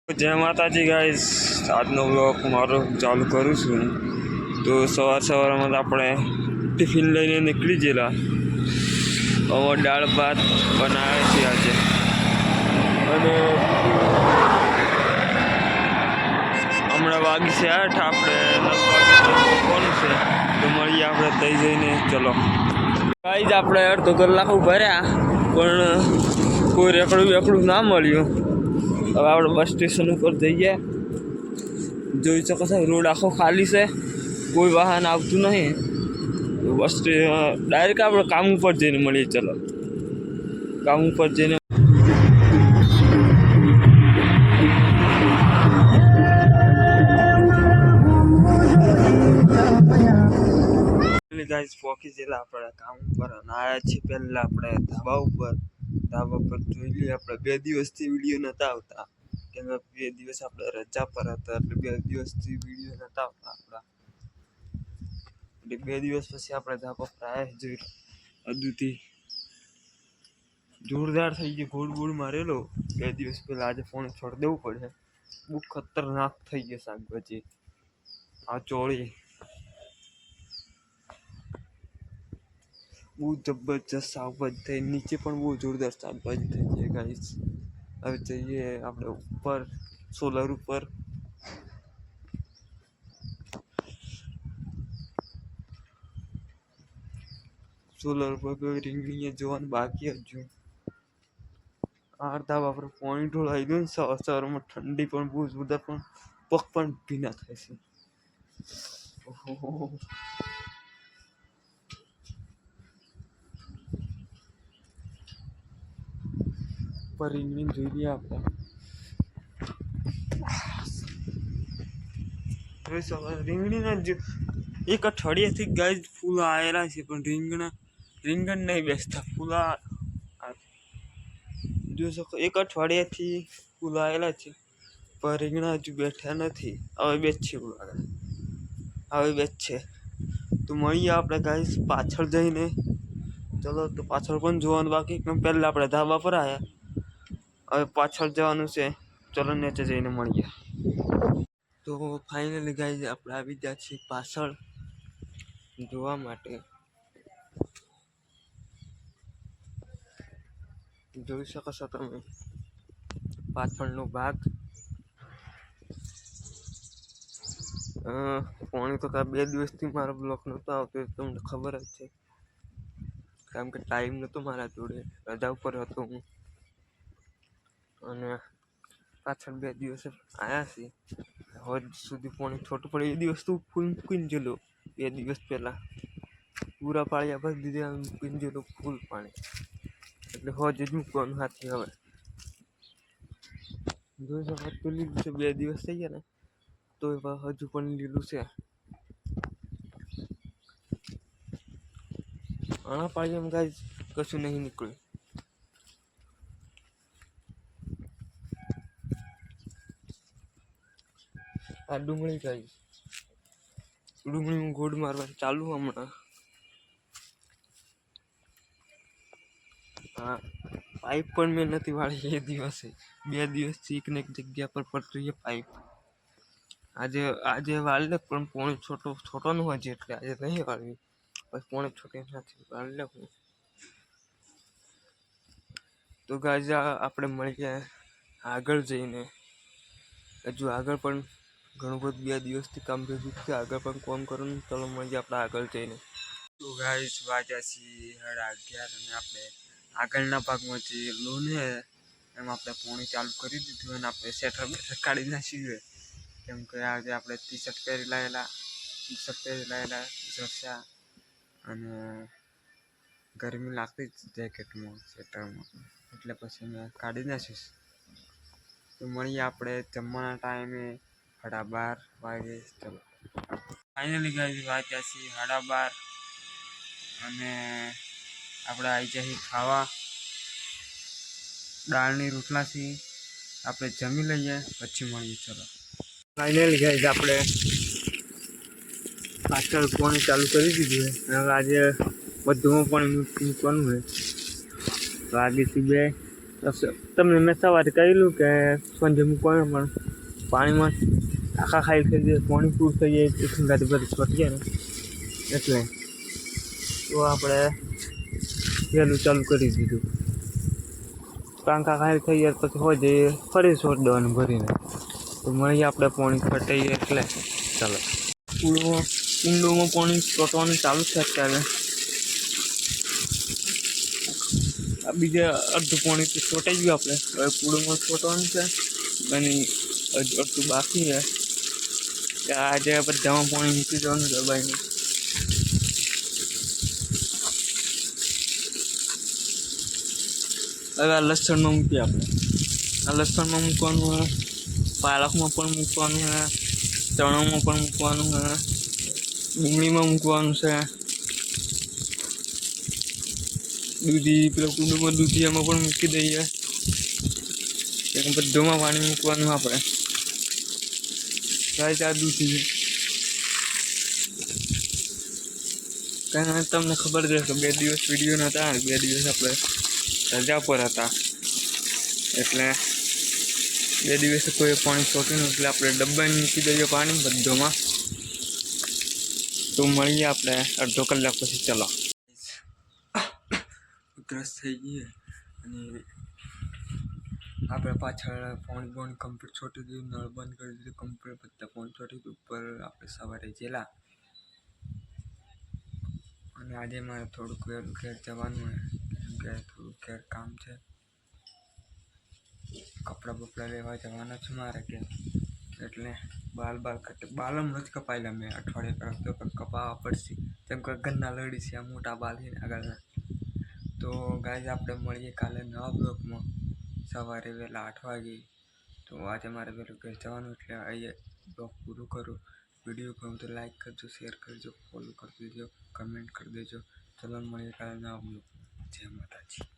જય માતાજી ગાઈસ, આજનો બ્લોગ મારો ચાલુ કરું છું. તો સવારમાં આપણે ટિફિન લઈને નીકળી ગયેલા. હવે દાળ ભાત બનાવે છે આજે, અને હમણાં વાગી છે 8. આપણે કોણ છે તો મળીએ આપણે તઈ જઈને. ચલો ગાઈસ, આપણે અડધો કલાક ભર્યા પણ કોઈ રેકડું ના મળ્યું. હવે આપણે બસ સ્ટેશન ઉપર જઈએ. જોઈ શકો છો રોડ આખો ખાલી છે, કોઈ વાહન આવતું નહીં. બસ ડાયરેક્ટ આપણે કામ ઉપર જઈને મળીએ. ચલો કામ ઉપર જઈને ગાઈસ પહોંચી ગયેલા આપણે કામ ઉપર. અને આવ્યા છીએ પહેલાં આપણે ધાબા ઉપર જોઈ લઈએ. આપણે 2 દિવસથી વિડીયો નહોતા આવતા, કેમ કે 2 દિવસ આપણે રજા પર હતા, એટલે 2 દિવસથી વિડીયો નહોતા આવતા આપણા. એટલે 2 દિવસ પછી આપણે ધાબા પર આવ્યા. જોઈ અદુથી જોરદાર થઈ ગયો, ગોળ મારેલો 2 દિવસ પહેલાં. આજે ફોન છોડી દેવું પડે, બહુ ખતરનાક થઈ ગયો શાકભાજી. આ ચોળી બહુ જબરજસ્ત શાકભાજી થઈ, નીચે પણ બહુ જોરદાર શાકભાજી થઈ છે ગાઈસ. હવે જઈએ આપણે ઉપર સોલર ઉપર. સોલર ઉપર કોઈ રીંગણીએ જોવાનું બાકી હજુ. અડધા આપણે પાણી ઢોળાઈ ગયું. સવારમાં ઠંડી પણ બહુ જોરદાર, પણ પગ પણ ભીના થાય છે. ઓહો, પર રીંગણી જોઈ લઈએ આપણે. રીંગણીના એક અઠવાડિયાથી ગાય ફૂલ આવેલા છે, પણ રીંગણ નહીં બેસતા. ફૂલા જોઈ શકો, એક અઠવાડિયાથી ફૂલ આવેલા છે, પણ રીંગણા હજુ બેઠા નથી. હવે બેચ છે એવું લાગે, હવે બેચ છે. તો મળીએ આપણે ગાય પાછળ જઈને. ચલો, તો પાછળ પણ જોવાનું બાકી. પહેલાં આપણે ધાબા પર આવ્યા, હવે પાછળ જવાનું છે. ચલો નીચે જઈને મળીએ. તો ફાઇનલી ગાઈઝ આપણે આવી ગયા છીએ પાછળ જોવા માટે. જોઈ શકો છો તમે પાછળનો ભાગ. પાણી તો 2 દિવસથી મારો બ્લોક નહોતો આવતો, તમને ખબર જ છે, કેમ કે ટાઈમ નહોતો મારા જોડે, રજા ઉપર હતો હું. અને પાછળ 2 દિવસ આવ્યા છે. હવે સુધી પાણી છોટું પડે એ દિવસ તો ફૂલ મૂકીને ગયેલો. 2 દિવસ પહેલાં પૂરા પાળ્યા ભરી દીધા, મૂકીને ગયેલો ફૂલ પાણી. એટલે હોજ જ મૂકવાનું હાથી. હવે જોઈ શકો તો લીલું છે. 2 દિવસ થઈ ગયા ને, તો હજુ પણ લીલું છે. આણા પાળીમાં ગાય કશું નહીં નીકળ્યું. આ ડુંગળી ગાય, ડુંગળીમાં ગોળ મારવાનું ચાલુ હમણાં. હા, પાઇપ પણ મેં નથી વાળી એ દિવસે. 2 દિવસથી એક ને એક જગ્યા પર પટરીએ પાઇપ. આજે વાળી પણ પોણે છોટો ન હોય છે, એટલે આજે નહીં વાળવી. બસ પોણે છોટી નથી વાળી લઉં. તો ગાય આપણે મળીએ આગળ જઈને. હજુ આગળ પણ ઘણું બધું 2 દિવસથી કામ ભેગું છે. આગળ પણ કોમ કરવાનું. ચાલો મળીએ આપણે આગળ જઈને. તો ગાઈસ વાગ્યા છીએ 11:30, અને આપણે આગળના ભાગમાં જે લોન છે એમાં આપણે પોણી ચાલુ કરી દીધું. અને આપણે શેટર કાઢી નાખીએ, કેમ કે આજે આપણે ટી-શર્ટ પહેરી લાવેલા જરસા, અને ગરમી લાગતી જ જેકેટમાં શેટરમાં, એટલે પછી મેં કાઢી નાખીશ. તો મળીએ આપણે જમવાના ટાઈમે 12:30 વાગે. ચલો ફાઇનલી ગાઈસ વાગ્યા છીએ 12:30, અને આપણે આવી જઈએ ખાવા. દાળની રોટલાથી આપણે જમી લઈએ, પછી મળીએ. ચલો ફાઇનલી ગાઈસ આપણે પાછળ પાણી ચાલુ કરી દીધું છે. હવે આજે બધું પણ મૂકવાનું હોય. વાગી 2. તમને મેં સવારે કહેલું કે સાંજે મૂકવાનું પણ પાણીમાં આખા ખાઈ થઈ જાય, પાણી પૂર થઈ જાય, ટિફિન ગાડી બધી છોટી ને એટલે તો આપણે વહેલું ચાલુ કરી દીધું. પાંખા ખાઈ થઈ જાય પછી હોય જઈએ ફરી છોડ દેવાનું ભરીને. તો મળીએ આપણે પાણી ફટાઈએ એટલે ચાલો. કુંડોમાં પાણી છોટવાનું ચાલુ છે અત્યારે. આ બીજા અડધું પાણી તો છોટાઈ ગયું આપણે. હવે કુંડોમાં છોટવાનું છે અને અડધું બાકી છે. આજે બધામાં પાણી મૂકી દેવાનું દબાઈને. હવે આ લસણમાં મૂકીએ આપણે. આ લસણમાં મૂકવાનું હોય, પાલકમાં પણ મૂકવાનું છે, ચણામાં પણ મૂકવાનું છે, ડુંગળીમાં મૂકવાનું છે, દૂધી પેલા કુંડુમાં દૂધિયામાં પણ મૂકી દઈએ. બધામાં પાણી મૂકવાનું આપણે. ગાય આ દૂધી કારણ તમને ખબર છે કે 2 દિવસ વિડીયો નહોતા, 2 દિવસ આપણે રજા પર હતા એટલે 2 દિવસે કોઈ પાણી છોટ્યું એટલે આપણે ડબ્બાને મૂકી દઈએ પાણી બધામાં. તો મળીએ આપણે અડધો કલાક પછી. ચલો ઉધરસ થઈ ગઈ અને આપણે પાછળ પાણી કમ્પ્લીટ છોટી દીધું, નળ બંધ કરી દીધું, કમ્પ્લીટ બધા પાણી છોટી દીધું. ઉપર આપણે સવારે જેલા અને આજે મારે થોડુંક વહેલું ઘેર જવાનું હોય કેમ કે થોડુંક ઘેર કામ છે. કપડાં બપડા લેવા જવાના છે મારે ઘેર એટલે બાલ બાલમ નથી કપાયેલા મેં અઠવાડિયે કરાવ તો કપાવવા પડશે કેમ કે ઘરના લડી છે, આ મોટા બાલ છે આગળના. તો ગાઈઝ આપણે મળીએ કાલે નવા બ્લોગમાં સવારે વહેલા 8 વાગે. તો આજે મારે વહેલું ઘેર જવાનું એટલે અહીંયા બ્લોગ પૂરું કરું. વિડીયો ગમે તો લાઈક કરજો, શેર કરજો, ફોલો કરી દેજો, કમેન્ટ કરી દેજો. ચલો મળીએ કાલે નવા બ્લોગમાં. જય માતાજી.